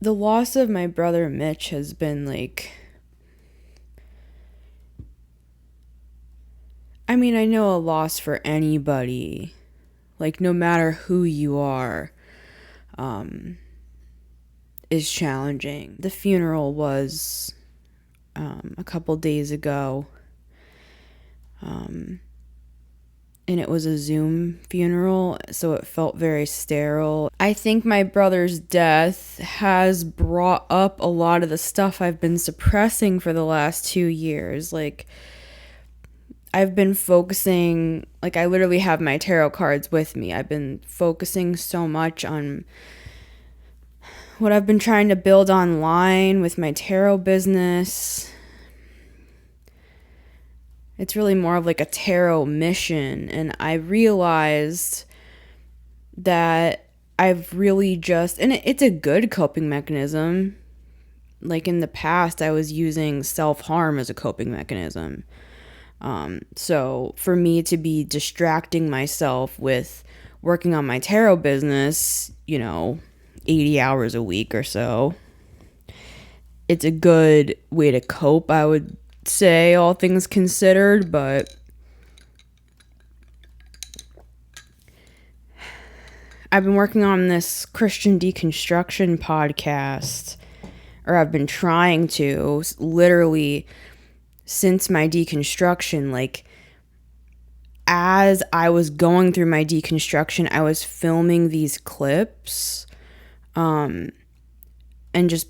the loss of my brother Mitch has been like, I mean, I know a loss for anybody, like no matter who you are, is challenging. The funeral was a couple days ago, and it was a Zoom funeral, so it felt very sterile. I think my brother's death has brought up a lot of the stuff I've been suppressing for the last 2 years. Like, I've been focusing, like, I literally have my tarot cards with me. I've been focusing so much on what I've been trying to build online with my tarot business. It's really more of like a tarot mission. And I realized that I've really just, and it's a good coping mechanism. Like in the past, I was using self-harm as a coping mechanism. So for me to be distracting myself with working on my tarot business, 80 hours a week or so, it's a good way to cope, I would say, all things considered. But I've been working on this Christian deconstruction podcast, or I've been trying to, literally since my deconstruction. Like, as I was going through my deconstruction, I was filming these clips, and just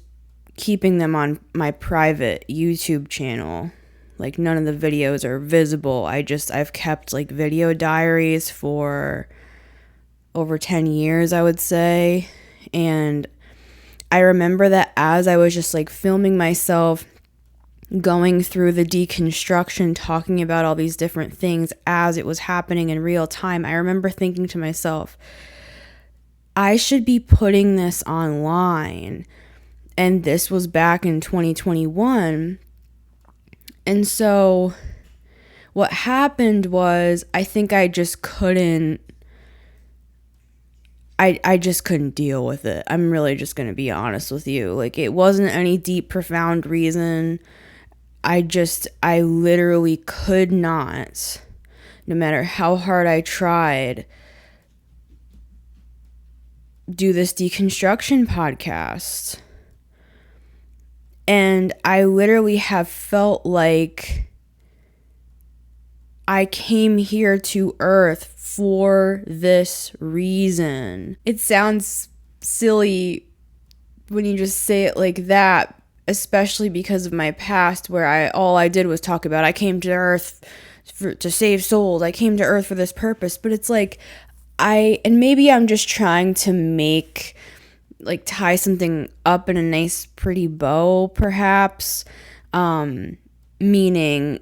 keeping them on my private YouTube channel. Like, none of the videos are visible. I've kept like video diaries for over 10 years, I would say. And I remember that as I was just like filming myself going through the deconstruction, talking about all these different things as it was happening in real time, I remember thinking to myself, I should be putting this online. And this was back in 2021. And so what happened was, I think I just couldn't, I just couldn't deal with it. I'm really just going to be honest with you. Like, it wasn't any deep, profound reason. I literally could not, no matter how hard I tried, do this deconstruction podcast. And I literally have felt like I came here to Earth for this reason. It sounds silly when you just say it like that, especially because of my past, where all I did was talk about I came to Earth to save souls. I came to Earth for this purpose. But it's like, and maybe I'm just trying to tie something up in a nice, pretty bow, perhaps. Meaning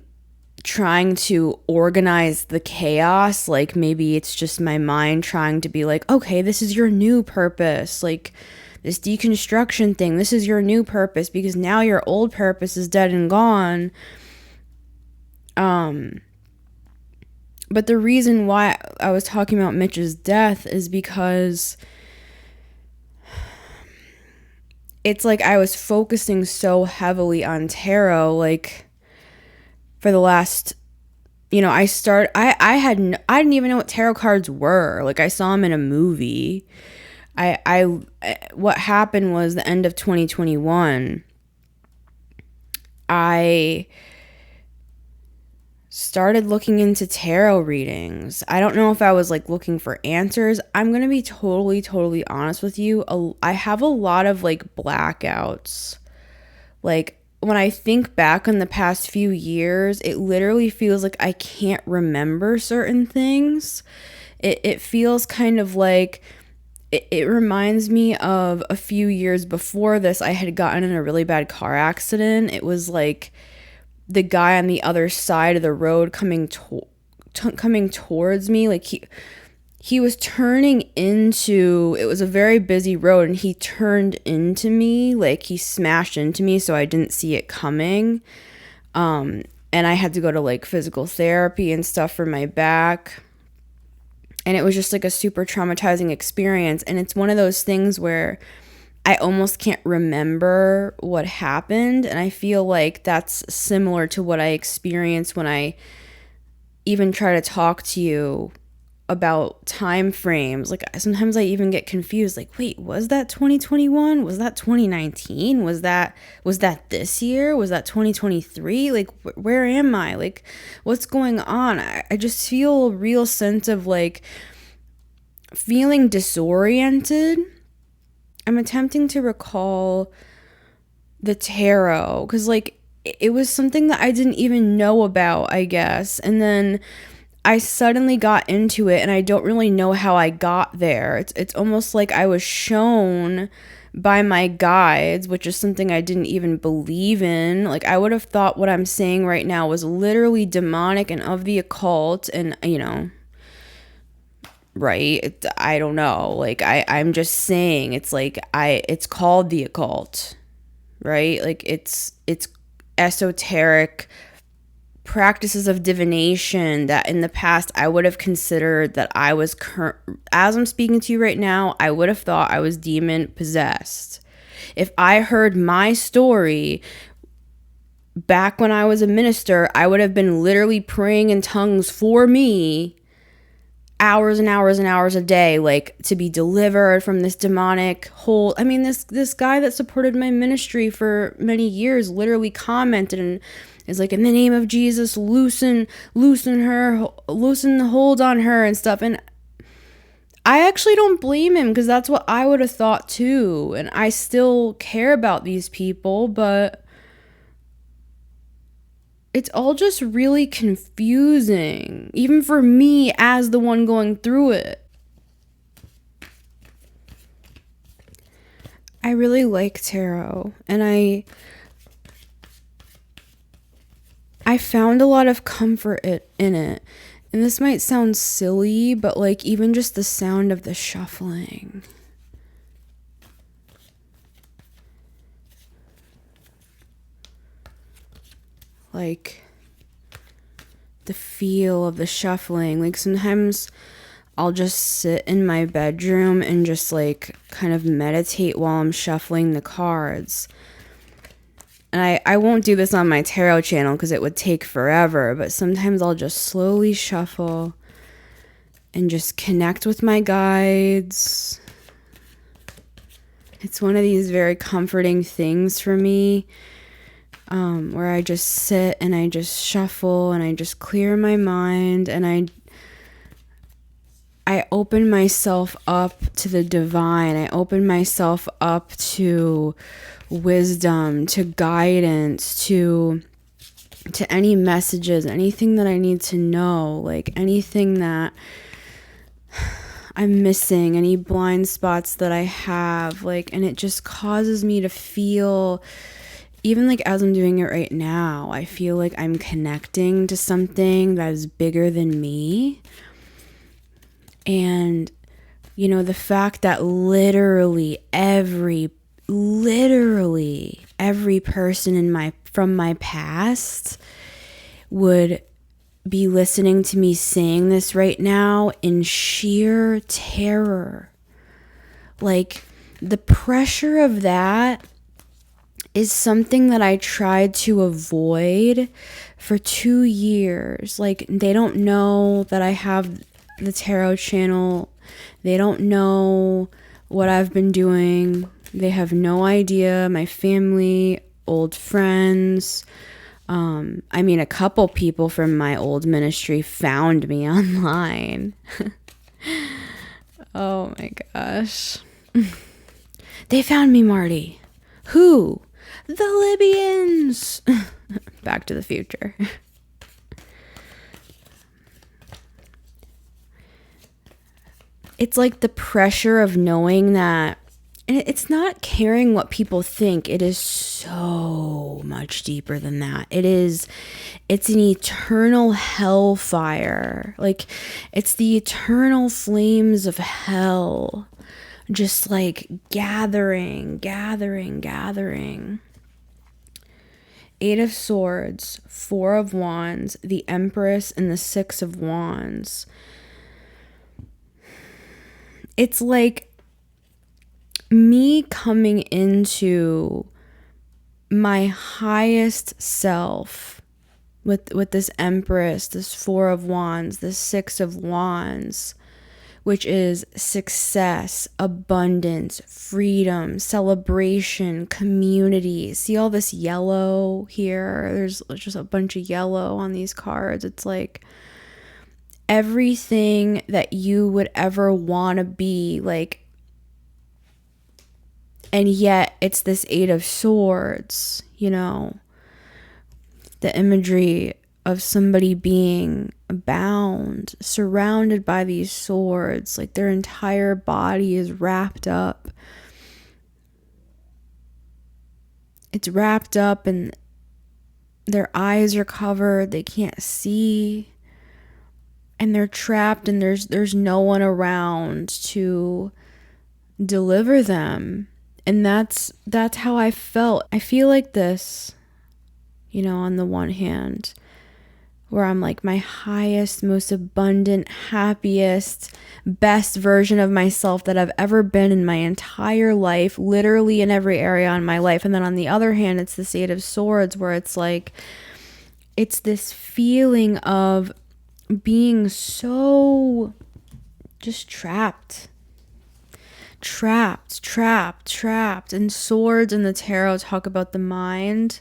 trying to organize the chaos. Like, maybe it's just my mind trying to be like, okay, this is your new purpose. Like, this deconstruction thing, this is your new purpose because now your old purpose is dead and gone. But the reason why I was talking about Mitch's death is because it's like I was focusing so heavily on tarot, like, for the last, I didn't even know what tarot cards were. Like, I saw them in a movie. What happened was, the end of 2021, I started looking into tarot readings. I don't know if I was like looking for answers. I'm going to be totally, totally honest with you. I have a lot of like blackouts. Like, when I think back on the past few years, it literally feels like I can't remember certain things. It feels kind of like, it reminds me of a few years before this. I had gotten in a really bad car accident. It was like the guy on the other side of the road coming towards me. Like, he was turning into, it was a very busy road, and he turned into me. Like, he smashed into me, so I didn't see it coming. And I had to go to like physical therapy and stuff for my back. And it was just like a super traumatizing experience. And it's one of those things where I almost can't remember what happened. And I feel like that's similar to what I experienced when I even try to talk to you about time frames. Like sometimes I even get confused, like, wait, was that 2021? Was that 2019? Was that this year? Was that 2023? Like where am I? Like what's going on? I just feel a real sense of like feeling disoriented. I'm attempting to recall the tarot because like it was something that I didn't even know about, I guess. And then I suddenly got into it and I don't really know how I got there. It's almost like I was shown by my guides, which is something I didn't even believe in. Like I would have thought what I'm saying right now was literally demonic and of the occult, and right? I don't know. Like I'm just saying it's like it's called the occult, right? Like it's esoteric practices of divination that in the past I would have considered that I was as I'm speaking to you right now, I would have thought I was demon possessed. If I heard my story back when I was a minister, I would have been literally praying in tongues for me hours and hours and hours a day, like to be delivered from this demonic hold. I mean, this guy that supported my ministry for many years literally commented and is like, in the name of Jesus, loosen the hold on her and stuff. And I actually don't blame him because that's what I would have thought too. And I still care about these people, but it's all just really confusing, even for me as the one going through it. I really like tarot, and I found a lot of comfort in it. And this might sound silly, but like even just the sound of the shuffling. Like the feel of the shuffling. Like sometimes I'll just sit in my bedroom and just like kind of meditate while I'm shuffling the cards. And I won't do this on my tarot channel because it would take forever, but sometimes I'll just slowly shuffle and just connect with my guides. It's one of these very comforting things for me, where I just sit and I just shuffle and I just clear my mind and I open myself up to the divine. I open myself up to wisdom, to guidance, to any messages, anything that I need to know, like anything that I'm missing, any blind spots that I have, like, and it just causes me to feel, even like as I'm doing it right now, I feel like I'm connecting to something that is bigger than me. And the fact that literally every person from my past would be listening to me saying this right now in sheer terror. Like the pressure of that is something that I tried to avoid for 2 years. Like they don't know that I have the tarot channel. They don't know what I've been doing. They have no idea. My family, old friends. I mean, a couple people from my old ministry found me online. Oh my gosh. They found me, Marty. Who? The Libyans. Back to the Future. It's like the pressure of knowing that, and it's not caring what people think. It is so much deeper than that. It's an eternal hellfire. Like it's the eternal flames of hell, just like gathering. 8 of Swords, 4 of Wands, the Empress, and the 6 of Wands. It's like me coming into my highest self with this Empress, this Four of Wands, this Six of Wands, which is success, abundance, freedom, celebration, community. See all this yellow here? There's just a bunch of yellow on these cards. It's like everything that you would ever want to be, like, and yet it's this Eight of Swords, you know, the imagery of somebody being bound, surrounded by these swords, like their entire body is wrapped up. It's wrapped up and their eyes are covered, they can't see, and they're trapped, and there's no one around to deliver them. And that's how I felt. I feel like this, you know, on the one hand, where I'm like my highest, most abundant, happiest, best version of myself that I've ever been in my entire life, literally in every area in my life. And then on the other hand, it's this Eight of Swords, where it's like, it's this feeling of being so just trapped. And swords in the tarot talk about the mind,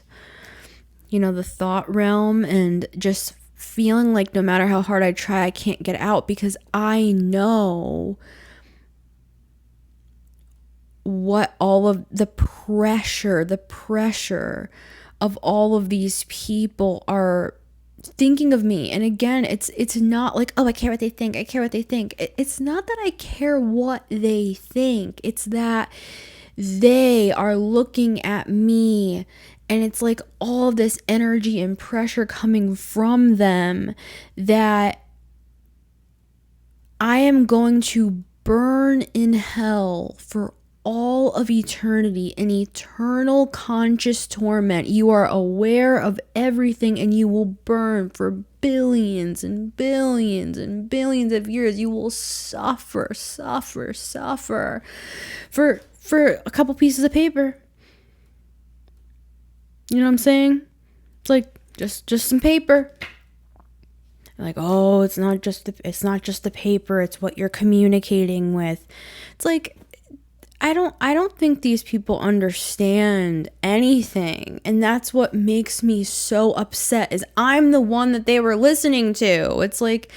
you know, the thought realm, and just feeling like no matter how hard I try, I can't get out, because I know what all of the pressure of all of these people are thinking of me. And again, it's not like, oh, I care what they think. It's not that I care what they think. It's that they are looking at me, and it's like all this energy and pressure coming from them that I am going to burn in hell for all of eternity, in eternal conscious torment. You are aware of everything, and you will burn for billions and billions and billions of years. You will suffer for a couple pieces of paper. You know what I'm saying? It's like just some paper. Like, oh, it's not just the paper, it's what you're communicating with. It's like, I don't think these people understand anything. And that's what makes me so upset, is I'm the one that they were listening to. It's like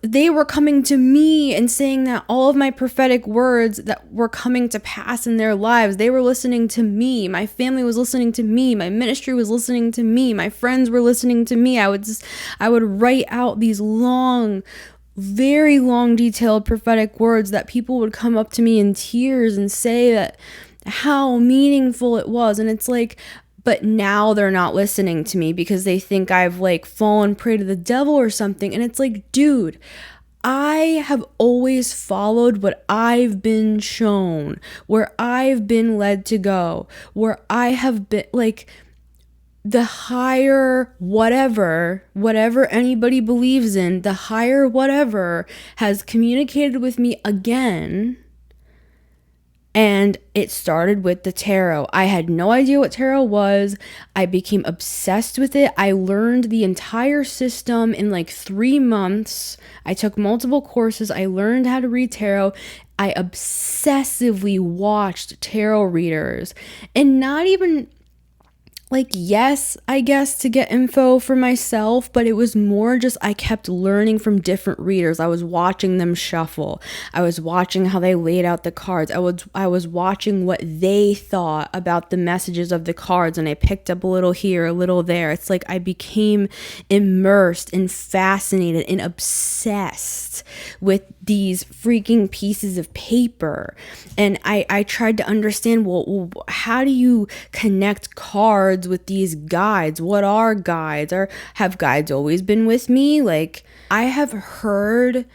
they were coming to me and saying that all of my prophetic words that were coming to pass in their lives, they were listening to me. My family was listening to me. My ministry was listening to me. My friends were listening to me. I would write out these long, very long, detailed prophetic words that people would come up to me in tears and say that how meaningful it was. And it's like, but now they're not listening to me because they think I've like fallen prey to the devil or something. And it's like, dude, I have always followed what I've been shown, where I've been led to go, where I have been like, the higher whatever anybody believes in, the higher whatever has communicated with me again. And it started with the tarot. I had no idea what tarot was. I became obsessed with it. I learned the entire system in like 3 months. I took multiple courses. I learned how to read tarot. I obsessively watched tarot readers, and not even like, yes, I guess to get info for myself, but it was more just I kept learning from different readers. I was watching them shuffle. I was watching how they laid out the cards. I was watching what they thought about the messages of the cards, and I picked up a little here, a little there. It's like I became immersed and fascinated and obsessed with these freaking pieces of paper. And I tried to understand, well, how do you connect cards with these guides? What are guides? Or have guides always been with me? Like, I have heard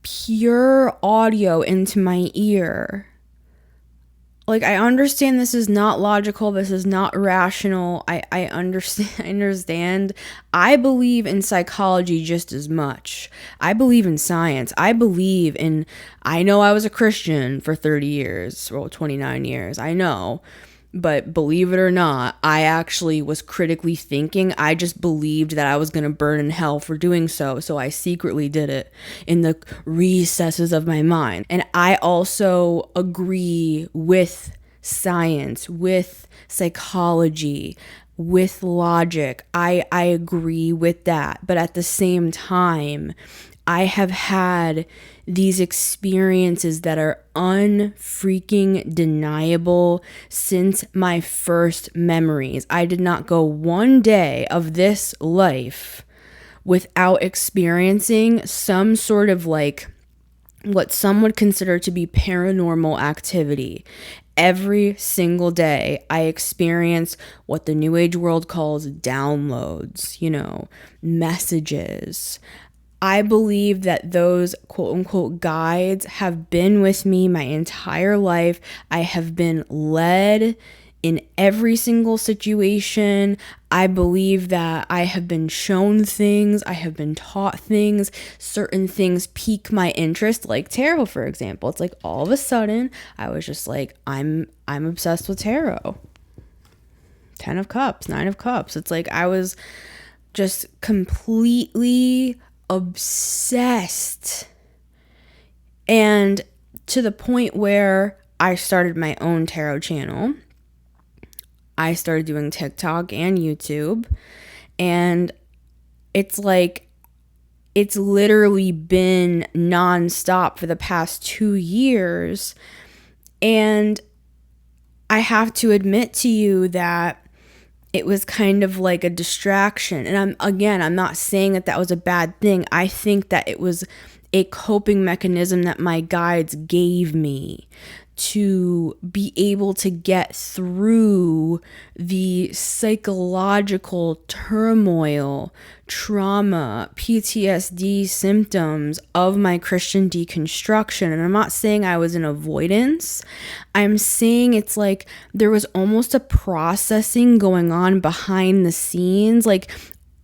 pure audio into my ear like, I understand this is not logical, this is not rational. I understand. I believe in psychology just as much. I believe in science. I know I was a Christian for 30 years, or 29 years. I know. But believe it or not, I actually was critically thinking. I just believed that I was going to burn in hell for doing so. So I secretly did it in the recesses of my mind. And I also agree with science, with psychology, with logic. I agree with that. But at the same time, I have had these experiences that are unfreaking deniable since my first memories. I did not go one day of this life without experiencing some sort of like what some would consider to be paranormal activity. Every single day, I experience what the New Age world calls downloads, messages. I believe that those quote unquote guides have been with me my entire life. I have been led in every single situation. I believe that I have been shown things, I have been taught things, certain things pique my interest, like tarot, for example. It's like all of a sudden I was just like, I'm obsessed with tarot. 10 of Cups, 9 of Cups. It's like I was just completely obsessed, and to the point where I started my own tarot channel. I started doing TikTok and YouTube, and it's like it's literally been nonstop for the past 2 years. And I have to admit to you that it was kind of like a distraction. And I'm not saying that was a bad thing. I think that it was a coping mechanism that my guides gave me to be able to get through the psychological turmoil, trauma, PTSD symptoms of my Christian deconstruction. And I'm not saying I was in avoidance. I'm saying it's like there was almost a processing going on behind the scenes. Like,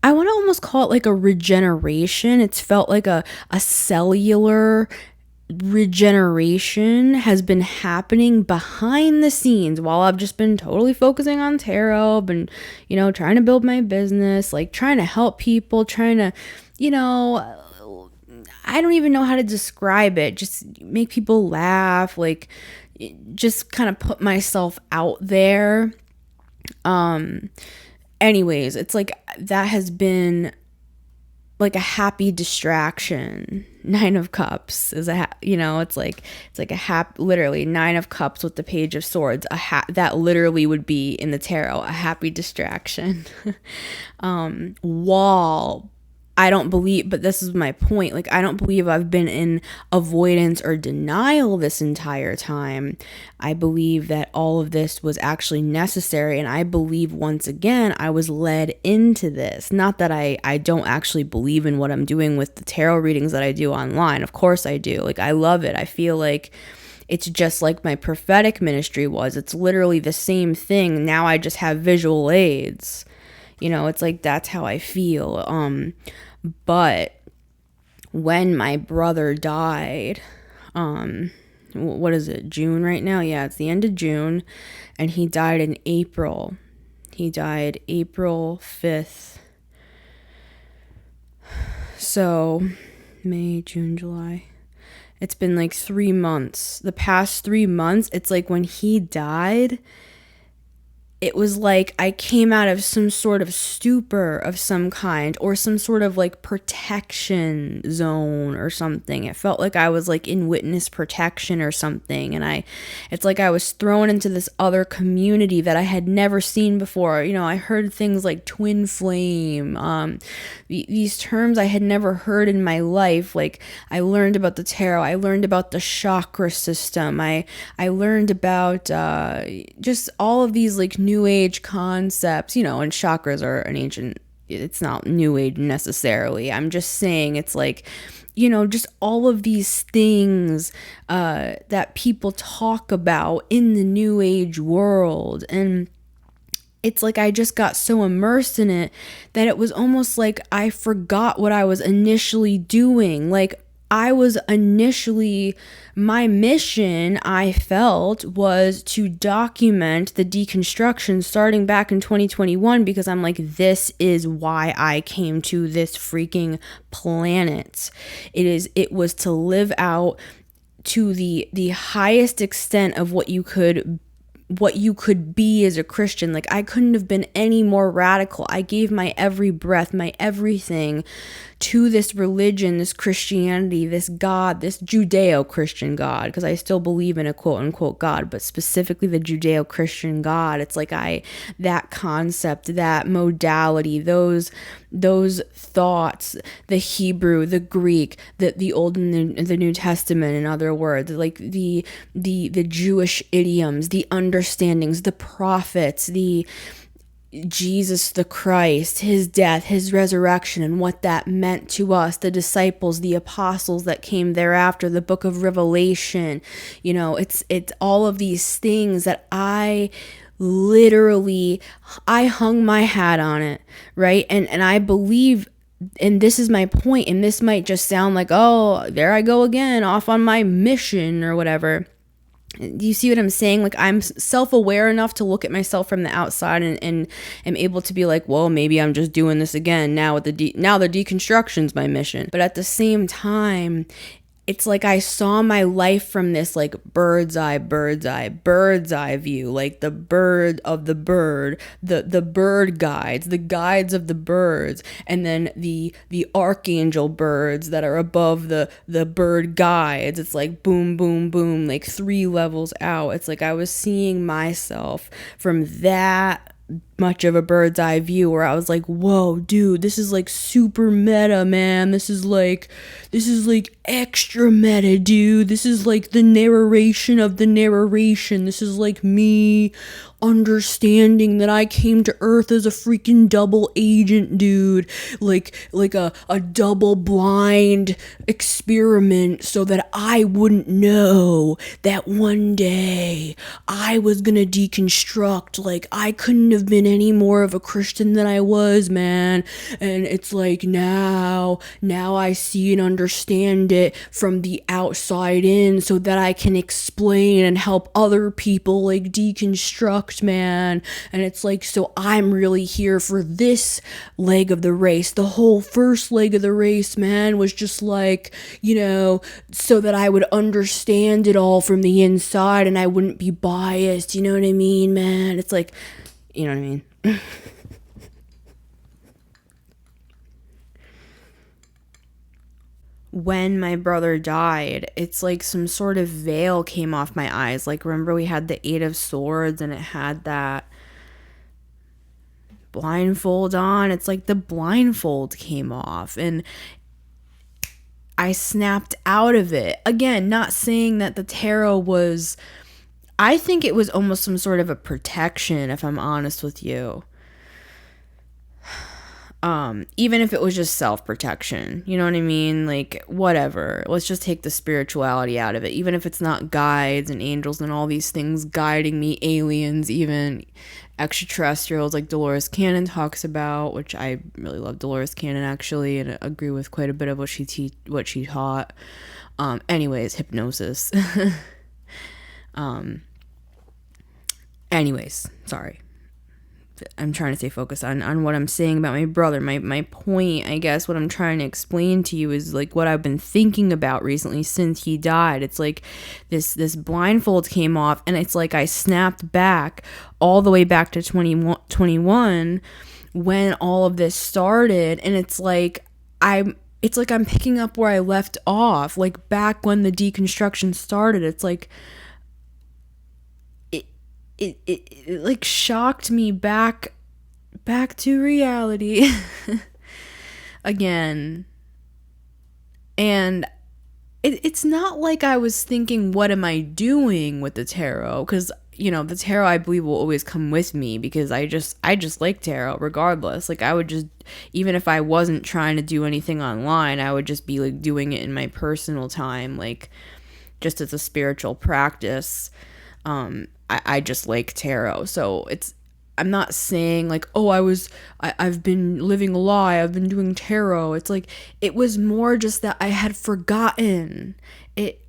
I want to almost call it like a regeneration. It's felt like a cellular regeneration has been happening behind the scenes while I've just been totally focusing on tarot, been, trying to build my business, like trying to help people, trying to, I don't even know how to describe it, just make people laugh, like just kind of put myself out there. Anyways, it's like that has been like a happy distraction. 9 of Cups is it's like a literally 9 of Cups with the Page of Swords. That literally would be in the tarot, a happy distraction. Wall. I don't believe, but this is my point. Like, I don't believe I've been in avoidance or denial this entire time. I believe that all of this was actually necessary. And I believe, once again, I was led into this. Not that I don't actually believe in what I'm doing with the tarot readings that I do online. Of course I do. Like, I love it. I feel like it's just like my prophetic ministry was. It's literally the same thing. Now I just have visual aids. It's like that's how I feel. But when my brother died, what is it, June right now? Yeah, it's the end of June, and he died in April. He died April 5th. So, May, June, July. It's been like 3 months. The past 3 months, it's like when he died, it was like I came out of some sort of stupor of some kind, or some sort of like protection zone or something. It felt like I was like in witness protection or something. And it's like I was thrown into this other community that I had never seen before. I heard things like twin flame, these terms I had never heard in my life. Like, I learned about the tarot. I learned about the chakra system. I learned about just all of these like new age concepts, and chakras are an ancient, it's not new age necessarily. I'm just saying it's like, just all of these things that people talk about in the new age world. And it's like I just got so immersed in it that it was almost like I forgot what I was initially doing. Like, my mission, I felt, was to document the deconstruction starting back in 2021, because I'm like, this is why I came to this freaking planet. It was to live out to the highest extent of what you could be as a Christian. Like, I couldn't have been any more radical. I gave my every breath, my everything to this religion, this Christianity, this God, this Judeo-Christian God, because I still believe in a quote-unquote God, but specifically the Judeo-Christian God. It's like that concept, that modality, those thoughts, the Hebrew, the Greek, the Old and the New Testament, in other words, like the Jewish idioms, the understandings, the prophets, the Jesus the Christ, his death, his resurrection, and what that meant to us, the disciples, the apostles that came thereafter, the book of Revelation. It's all of these things that I hung my hat on it, right? And I believe, and this is my point, and this might just sound like, oh, there I go again, off on my mission or whatever. Do you see what I'm saying? Like, I'm self-aware enough to look at myself from the outside and am able to be like, well, maybe I'm just doing this again now with now the deconstruction's my mission. But at the same time, it's like I saw my life from this like bird's eye view, like the bird of the bird, the bird guides, the guides of the birds, and then the archangel birds that are above the bird guides. It's like boom, boom, boom, like 3 levels out. It's like I was seeing myself from that much of a bird's eye view, where I was like, whoa, dude, this is like super meta, man. This is like extra meta, dude. This is like the narration of the narration. This is like me understanding that I came to Earth as a freaking double agent, dude. Like a double blind experiment, so that I wouldn't know that one day I was gonna deconstruct. Like, I couldn't have been any more of a Christian than I was, man. And it's like now I see and understand it from the outside in, so that I can explain and help other people like deconstruct, man. And it's like, so I'm really here for this leg of the race. The whole first leg of the race, man, was just like, so that I would understand it all from the inside and I wouldn't be biased. You know what I mean, man? It's like, you know what I mean? When my brother died, it's like some sort of veil came off my eyes. Like, remember we had the 8 of Swords and it had that blindfold on? It's like the blindfold came off and I snapped out of it. Again, not saying that the tarot was... I think it was almost some sort of a protection, if I'm honest with you. Even if it was just self-protection, you know what I mean? Like, whatever. Let's just take the spirituality out of it. Even if it's not guides and angels and all these things guiding me, aliens, even extraterrestrials, like Dolores Cannon talks about, which I really love Dolores Cannon, actually, and agree with quite a bit of what she taught. Anyways, hypnosis. Anyways, sorry. I'm trying to stay focused on what I'm saying about my brother. My point, I guess, what I'm trying to explain to you is like what I've been thinking about recently since he died. It's like this blindfold came off and it's like I snapped back all the way back to 2021 when all of this started, and it's like I'm picking up where I left off, like back when the deconstruction started. It's like it like shocked me back to reality again. And it's not like I was thinking, what am I doing with the tarot? Because, the tarot, I believe, will always come with me, because I just like tarot regardless. Like, I would just, even if I wasn't trying to do anything online, I would just be like doing it in my personal time, like just as a spiritual practice. I just like tarot. So I'm not saying like, oh, I've been living a lie, I've been doing tarot. It's like, it was more just that I had forgotten it.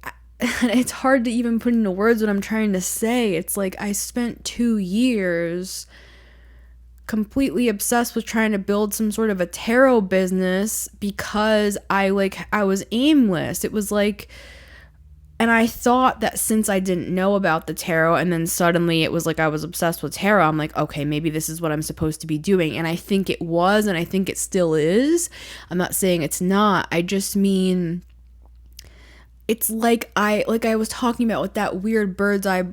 It's hard to even put into words what I'm trying to say. It's like, I spent 2 years completely obsessed with trying to build some sort of a tarot business because I was aimless. It was like, and I thought that since I didn't know about the tarot, and then suddenly it was like I was obsessed with tarot, I'm like, okay, maybe this is what I'm supposed to be doing. And I think it was, and I think it still is. I'm not saying it's not. I just mean, it's like I was talking about with that weird bird's eye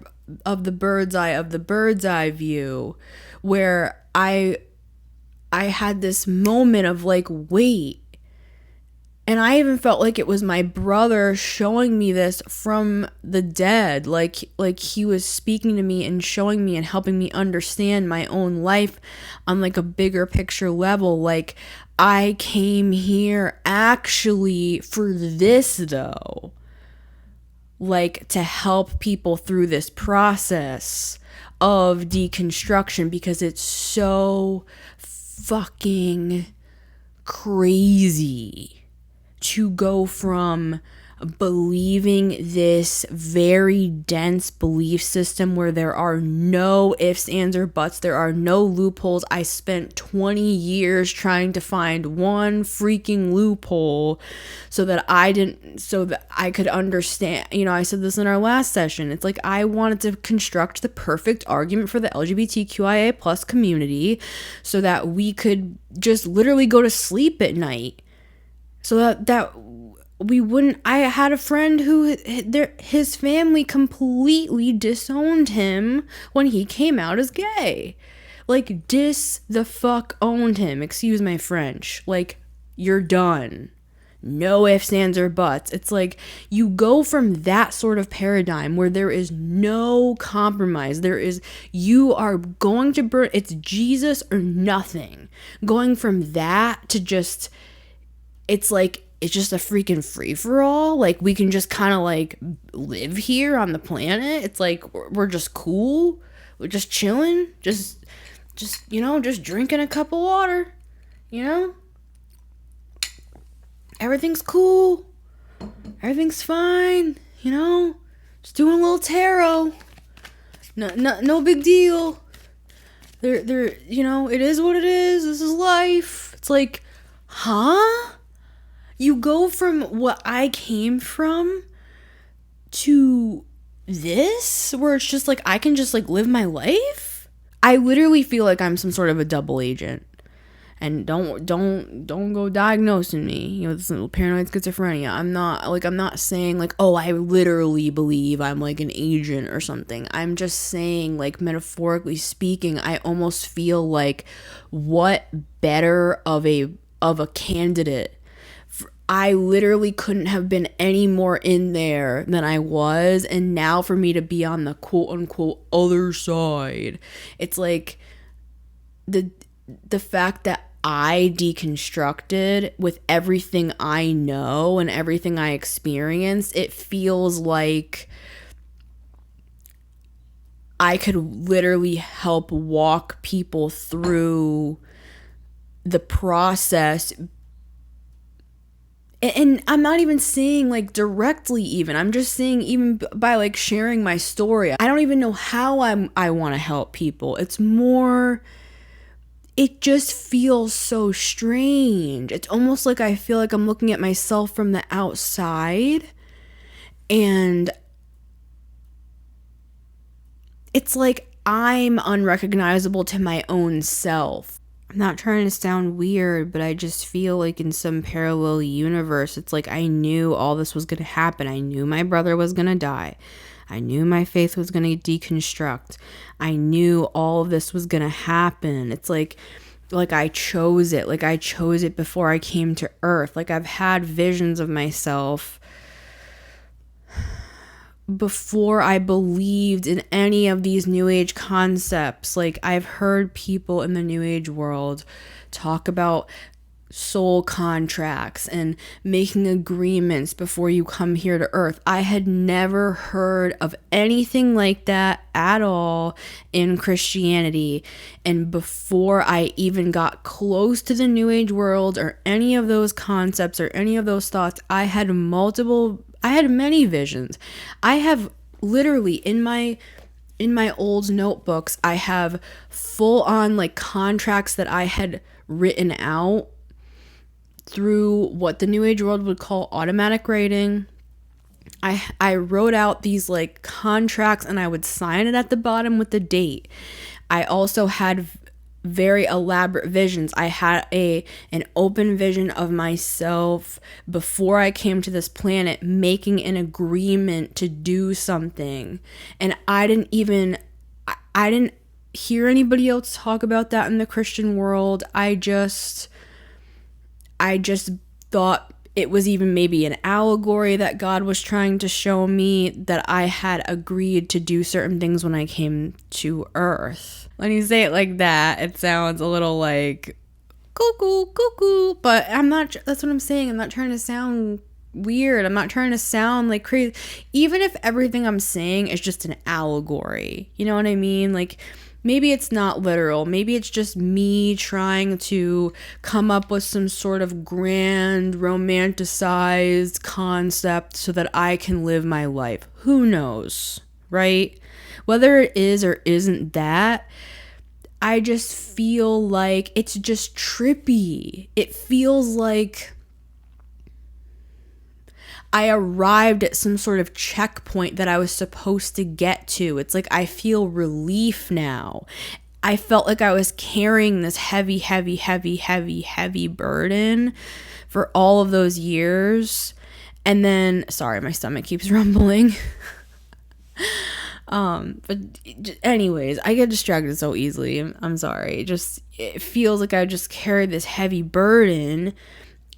view, where I had this moment of like, wait. And I even felt like it was my brother showing me this from the dead. Like he was speaking to me and showing me and helping me understand my own life on like a bigger picture level. Like, I came here actually for this though. Like, to help people through this process of deconstruction, because it's so fucking crazy to go from believing this very dense belief system where there are no ifs, ands, or buts, there are no loopholes. I spent 20 years trying to find one freaking loophole so that I could understand. I said this in our last session. It's like, I wanted to construct the perfect argument for the LGBTQIA plus community so that we could just literally go to sleep at night. So that we wouldn't. I had a friend who his family completely disowned him when he came out as gay. Like, the fuck owned him. Excuse my French. Like, you're done. No ifs, ands, or buts. It's like, you go from that sort of paradigm where there is no compromise. You are going to burn. It's Jesus or nothing. Going from that to just, it's like, it's just a freaking free-for-all. Like, we can just kind of like live here on the planet. It's like, we're just cool. We're just chilling. Just drinking a cup of water. Everything's cool. Everything's fine. Just doing a little tarot. No big deal. It is what it is. This is life. It's like, huh? You go from what I came from to this, where it's just like, I can just like live my life? I literally feel like I'm some sort of a double agent. And don't go diagnosing me, this little paranoid schizophrenia. I'm not saying like, oh, I literally believe I'm like an agent or something. I'm just saying, like, metaphorically speaking, I almost feel like, what better of a candidate. I literally couldn't have been any more in there than I was. And now for me to be on the quote unquote other side, it's like the fact that I deconstructed with everything I know and everything I experienced, it feels like I could literally help walk people through the process. And I'm not even saying like directly even. I'm just saying even by like sharing my story. I don't even know how I want to help people. It's more, it just feels so strange. It's almost like I feel like I'm looking at myself from the outside. And it's like I'm unrecognizable to my own self. I'm not trying to sound weird, but I just feel like in some parallel universe, it's like I knew all this was going to happen. I knew my brother was going to die. I knew my faith was going to deconstruct. I knew all of this was going to happen. It's like I chose it. Like, I chose it before I came to Earth. Like, I've had visions of myself before I believed in any of these new age concepts. Like, I've heard people in the new age world talk about soul contracts and making agreements before you come here to earth. I had never heard of anything like that at all in Christianity. And before I even got close to the new age world or any of those concepts or any of those thoughts, I had many visions. I have literally in my old notebooks, I have full on like contracts that I had written out through what the new age world would call automatic writing. I wrote out these like contracts and I would sign it at the bottom with the date. I also had very elaborate visions. I had an open vision of myself before I came to this planet making an agreement to do something. And I didn't hear anybody else talk about that in the Christian world. I just thought it was even maybe an allegory that God was trying to show me that I had agreed to do certain things when I came to Earth. When you say it like that, it sounds a little like cuckoo, but that's what I'm saying. I'm not trying to sound weird. I'm not trying to sound like crazy. Even if everything I'm saying is just an allegory, you know what I mean? Like, maybe it's not literal. Maybe it's just me trying to come up with some sort of grand, romanticized concept so that I can live my life. Who knows, right? Whether it is or isn't that, I just feel like it's just trippy. It feels like I arrived at some sort of checkpoint that I was supposed to get to. It's like I feel relief now. I felt like I was carrying this heavy burden for all of those years. And then, sorry, my stomach keeps rumbling. But anyways, I get distracted so easily. I'm sorry. It feels like I just carried this heavy burden.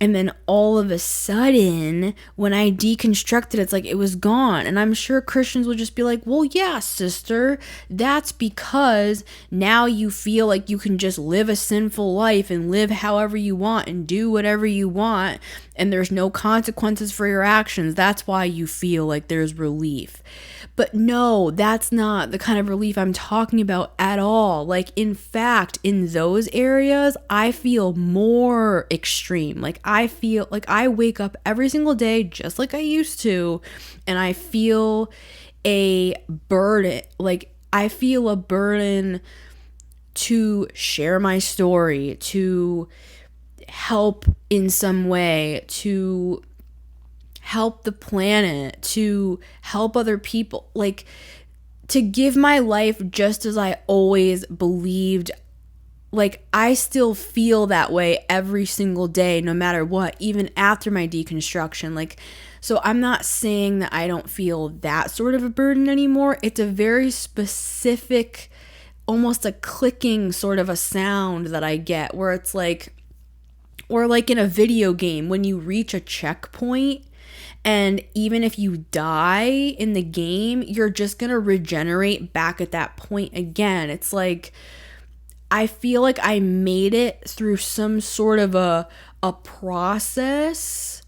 And then all of a sudden, when I deconstructed, it's like it was gone. And I'm sure Christians will just be like, well, yeah, sister, that's because now you feel like you can just live a sinful life and live however you want and do whatever you want. And there's no consequences for your actions. That's why you feel like there's relief. But no, that's not the kind of relief I'm talking about at all. Like, in fact, in those areas, I feel more extreme. Like, I feel like I wake up every single day just like I used to, and I feel a burden. Like, I feel a burden to share my story, to help in some way, to help the planet, to help other people, like to give my life just as I always believed. Like, I still feel that way every single day, no matter what, even after my deconstruction. Like, so I'm not saying that I don't feel that sort of a burden anymore. It's a very specific, almost a clicking sort of a sound that I get, where it's like, or like in a video game, when you reach a checkpoint, and even if you die in the game, you're just going to regenerate back at that point again. It's like, I feel like I made it through some sort of a process,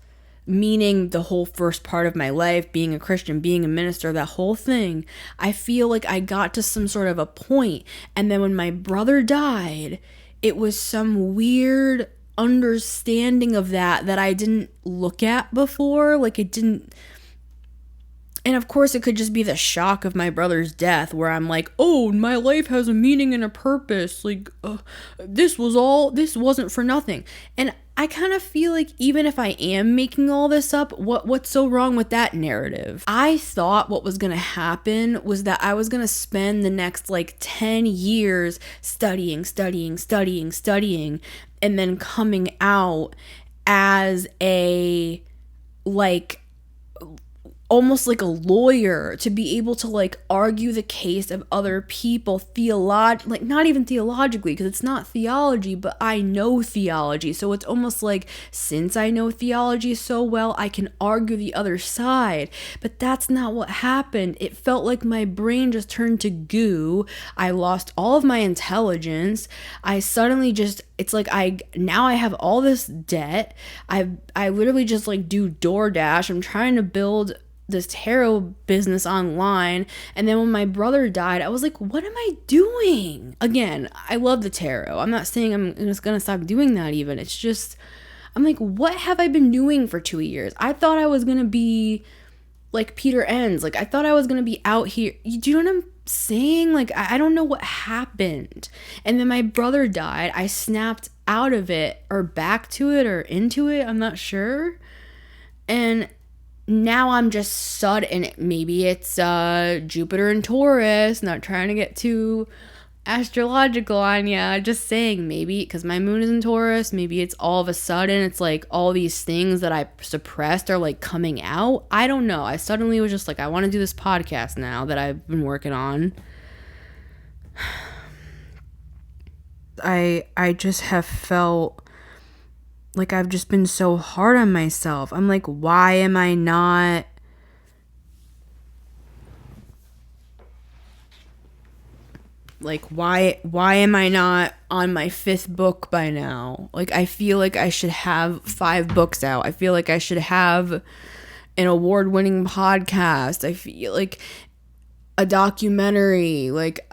meaning the whole first part of my life, being a Christian, being a minister, that whole thing. I feel like I got to some sort of a point. And then when my brother died, it was some weird understanding of that I didn't look at before. Like, it didn't, and of course it could just be the shock of my brother's death, where I'm like, oh, my life has a meaning and a purpose, like this wasn't for nothing. And I kind of feel like, even if I am making all this up, what's so wrong with that narrative? I thought what was gonna happen was that I was gonna spend the next like 10 years studying, and then coming out as a, like, almost like a lawyer, to be able to like argue the case of other people like not even theologically, because it's not theology, but I know theology. So it's almost like, since I know theology so well, I can argue the other side. But that's not what happened. It felt like my brain just turned to goo. I lost all of my intelligence. I suddenly just, it's like I have all this debt. I literally just like do DoorDash. I'm trying to build this tarot business online, and then when my brother died, I was like, what am I doing? Again, I love the tarot. I'm not saying I'm just gonna stop doing that even. It's just, I'm like, what have I been doing for 2 years? I thought I was gonna be like Peter Enns. Like, I thought I was gonna be out here. Do you know what I'm saying? Like, I don't know what happened. And then my brother died. I snapped out of it, or back to it, or into it. I'm not sure. And now I'm just sudden. Maybe it's Jupiter and Taurus. Not trying to get too astrological on ya. Just saying, maybe because my moon is in Taurus. Maybe it's all of a sudden, it's like all these things that I suppressed are like coming out. I don't know. I suddenly was just like, I want to do this podcast now that I've been working on. I just have felt like I've just been so hard on myself. I'm like, why am I not like why am I not on my 5th book by now? Like, I feel like I should have 5 books out. I feel like I should have an award-winning podcast. I feel like a documentary, like,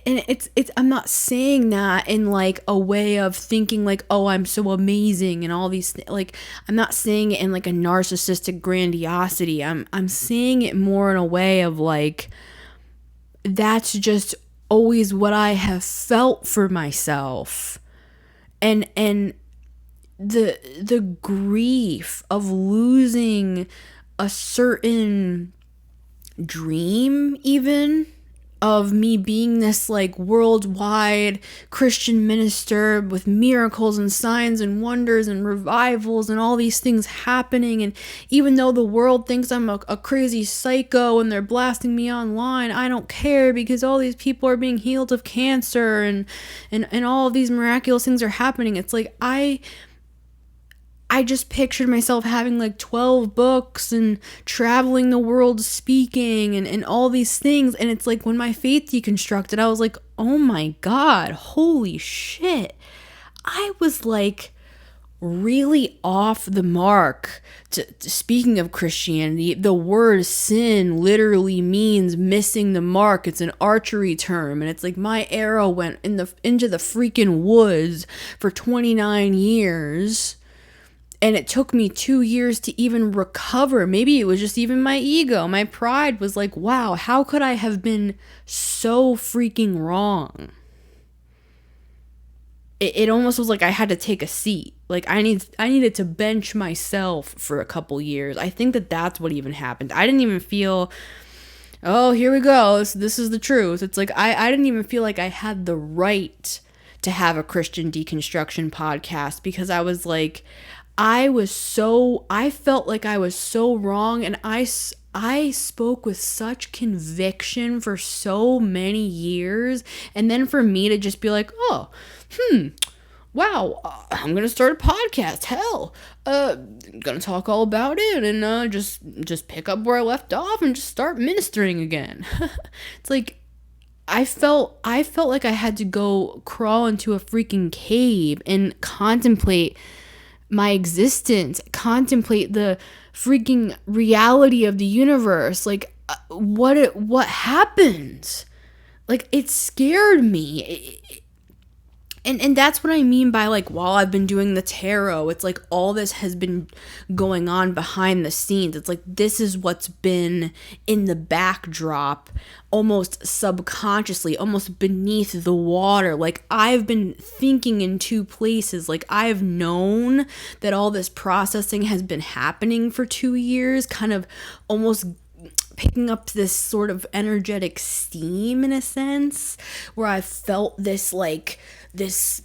and it's I'm not saying that in like a way of thinking like, oh, I'm so amazing and all these like, I'm not saying it in like a narcissistic grandiosity. I'm saying it more in a way of like, that's just always what I have felt for myself. And the grief of losing a certain dream, even of me being this like worldwide Christian minister with miracles and signs and wonders and revivals and all these things happening. And even though the world thinks I'm a crazy psycho and they're blasting me online, I don't care, because all these people are being healed of cancer and all of these miraculous things are happening. It's like, I just pictured myself having like 12 books and traveling the world speaking and all these things. And it's like, when my faith deconstructed, I was like, oh my God, holy shit. I was like really off the mark. Speaking of Christianity, the word sin literally means missing the mark. It's an archery term. And it's like, my arrow went into the freaking woods for 29 years. And it took me 2 years to even recover. Maybe it was just even my ego. My pride was like, wow, how could I have been so freaking wrong? It almost was like I had to take a seat. Like, I needed to bench myself for a couple years. I think that's what even happened. I didn't even feel, oh, here we go. This is the truth. It's like, I didn't even feel like I had the right to have a Christian deconstruction podcast, because I was like, I felt like I was so wrong, and I spoke with such conviction for so many years, and then for me to just be like, oh, wow, I'm gonna start a podcast, hell, gonna talk all about it, and just pick up where I left off and just start ministering again. It's like, I felt like I had to go crawl into a freaking cave and contemplate my existence, contemplate the freaking reality of the universe. Like, what happened? Like, it scared me. And that's what I mean by, like, while I've been doing the tarot, it's like all this has been going on behind the scenes. It's like, this is what's been in the backdrop, almost subconsciously, almost beneath the water. Like, I've been thinking in 2 places. Like, I've known that all this processing has been happening for 2 years, kind of almost picking up this sort of energetic steam in a sense, where I felt this, like, this,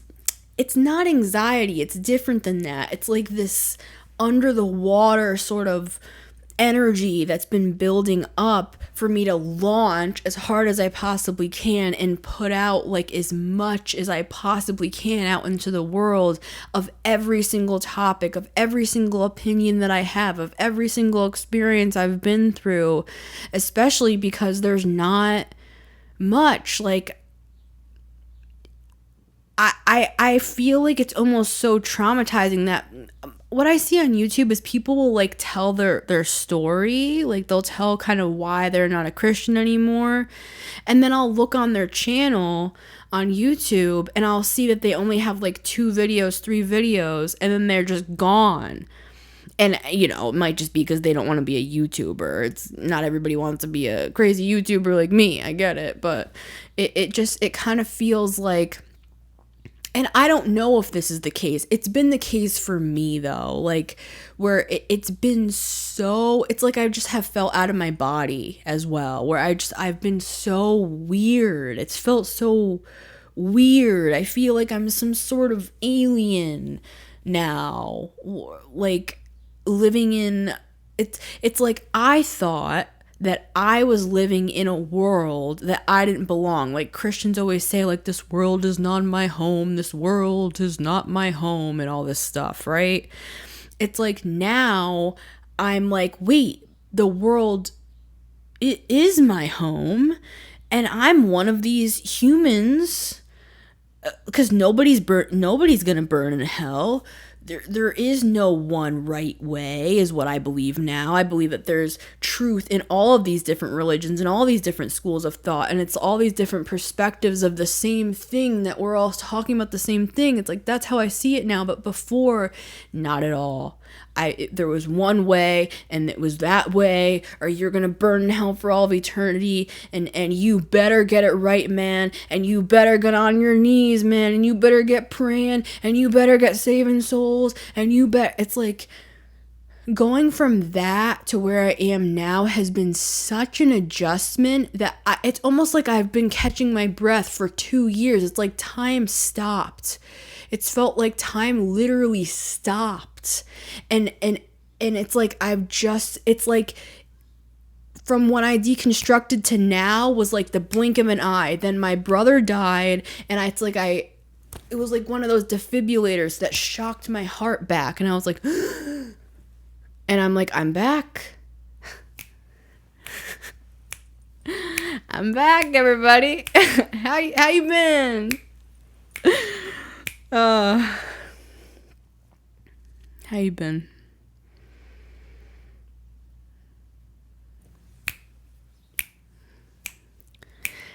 it's not anxiety, it's different than that. It's like this under the water sort of energy that's been building up for me to launch as hard as I possibly can and put out like as much as I possibly can out into the world of every single topic, of every single opinion that I have, of every single experience I've been through, especially because there's not much. Like, I feel like it's almost so traumatizing that what I see on YouTube is people will like tell their story, like they'll tell kind of why they're not a Christian anymore, and then I'll look on their channel on YouTube and I'll see that they only have like 2 videos, 3 videos, and then they're just gone. And, you know, it might just be because they don't want to be a YouTuber. It's not everybody wants to be a crazy YouTuber like me. I get it. But it kind of feels like, and I don't know if this is the case. It's been the case for me, though. Like, where it's been so, it's like I just have felt out of my body as well. Where I've been so weird. It's felt so weird. I feel like I'm some sort of alien now. Like, living in, it's like I thought that I was living in a world that I didn't belong. Like Christians always say, like, this world is not my home, this world is not my home, and all this stuff, right? It's like now I'm like, wait, the world, it is my home, and I'm one of these humans, because nobody's gonna burn in hell. There is no one right way, is what I believe now. I believe that there's truth in all of these different religions and all these different schools of thought, and it's all these different perspectives of the same thing, that we're all talking about the same thing. It's like, that's how I see it now, but before, not at all. There was one way, and it was that way, or you're gonna burn in hell for all of eternity, and you better get it right, man, and you better get on your knees, man, and you better get praying, and you better get saving souls, and it's like, going from that to where I am now has been such an adjustment that it's almost like I've been catching my breath for 2 years. It's like time stopped. It's felt like time literally stopped. And it's like it's like from when I deconstructed to now was like the blink of an eye. Then my brother died, and it was like one of those defibrillators that shocked my heart back, and I was like, and I'm like, I'm back. I'm back, everybody. How you been? How you been?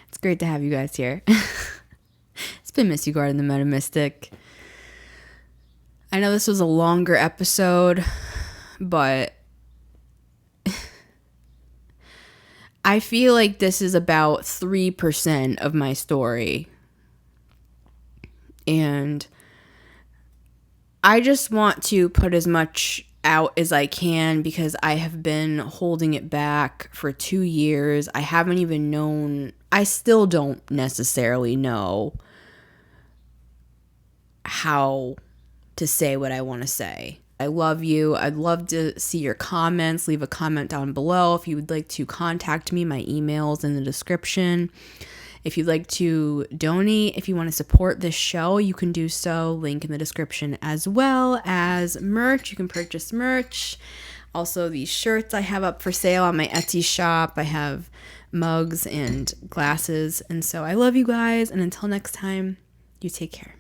It's great to have you guys here. It's been Miss You Garden the Metamystic. I know this was a longer episode, but I feel like this is about 3% of my story. And I just want to put as much out as I can, because I have been holding it back for 2 years. I haven't even known, I still don't necessarily know how to say what I want to say. I love you. I'd love to see your comments. Leave a comment down below. If you would like to contact me, my email's in the description. If you'd like to donate, if you want to support this show, you can do so. Link in the description, as well as merch. You can purchase merch. Also, these shirts I have up for sale on my Etsy shop. I have mugs and glasses. And so I love you guys. And until next time, you take care.